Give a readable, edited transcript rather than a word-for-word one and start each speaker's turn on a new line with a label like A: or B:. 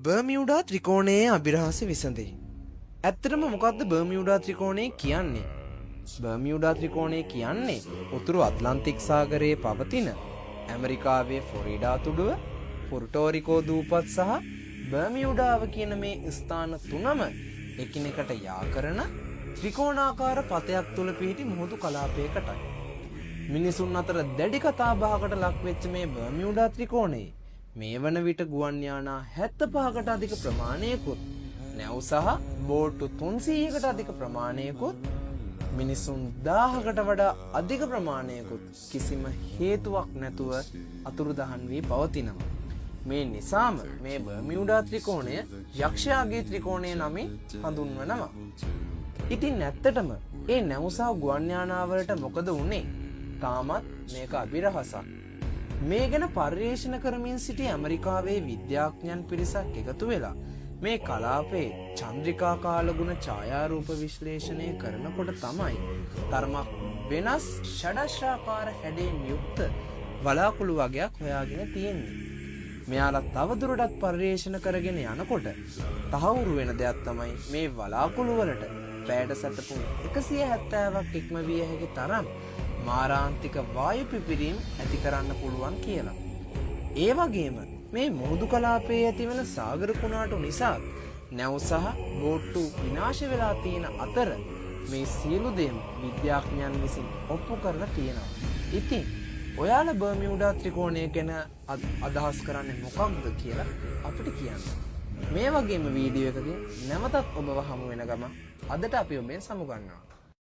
A: බර්මියුඩා ත්‍රිකෝණයේ අභිරහස විසඳේ. ඇත්තටම මොකක්ද බර්මියුඩා ත්‍රිකෝණය කියන්නේ? බර්මියුඩා ත්‍රිකෝණය කියන්නේ උතුරු ඇට්ලන්ටික් සාගරයේ පවතින ඇමරිකාවේ ෆ්ලොරිඩා තුඩුව, පුර්ටෝරිකෝ දූපත් සහ බර්මියුඩාව කියන මේ ස්ථාන තුනම එකිනෙකට යා කරන ත්‍රිකෝණාකාර පතයක් තුල පිහිටි මුහුදු කලාපයකටයි. මිනිසුන් අතර දැඩි කතාබහකට ලක් වෙච්ච මේ බර්මියුඩා ත්‍රිකෝණයේ මේ වන විට ගුවන් යානා 75කට අධික ප්‍රමාණයකුත් නැව් සහ බෝට්ටු 300කට අධික ප්‍රමාණයකුත් මිනිසුන් 1000කට වඩා අධික ප්‍රමාණයකුත් කිසිම හේතුවක් නැතුව අතුරුදහන් වී පවතිනවා. මේ නිසාම මේ බර්මියුඩා ත්‍රිකෝණය යක්ෂයාගේ ත්‍රිකෝණය නමින් හඳුන්වනවා. ඉතින් ඇත්තටම ඒ නැව් සහ ගුවන් යානාවලට මොකද වුනේ? තාමත් මේක අභිරහසක්. මේ ගැන පර්යේෂණ කරමින් සිටි ඇමරිකාවේ විද්‍යාඥයන් පිරිසක් එකතු වෙලා මේ කලාපයේ චන්ද්‍රිකා කාලගුණ ඡායාරූප විශ්ලේෂණය කරනකොට තමයි තරමක් වෙනස් ෂඩශ්‍රාකාර හැඩයෙන් යුක්ත වලාකුළු වගයක් හොයාගෙන තියෙන්නේ. මෙයාලා තවදුරටත් පර්යේෂණ කරගෙන යනකොට තහවුරු වෙන දෙයක් තමයි මේ වලාකුළු වලට පැයට සැතපුම් 170ක් ඉක්මවිය හැකි තරම් මාරාන්තික වායු පිපිරීම් ඇති කරන්න පුළුවන් කියලා. ඒ වගේම මේ මුහුදු කලාපයේ ඇතිවන සාගර කුණාටු නිසා නැව් සහ බෝට්ටු විනාශ වෙලා තියෙන අතර මේ සියලු දේම විද්‍යාඥයන් විසින් ඔප්පු කරලා තියෙනවා. ඉතින් ඔයාලා බර්මියුඩා ත්‍රිකෝණය ගැන අදහස් කරන්නේ මොකක්ද කියලා අපිට කියන්න. මේ වගේම වීඩියෝ එකකින් නැවතත් ඔබව හමු වෙන ගම අදට අපි ඔබෙන් සමුගන්නවා.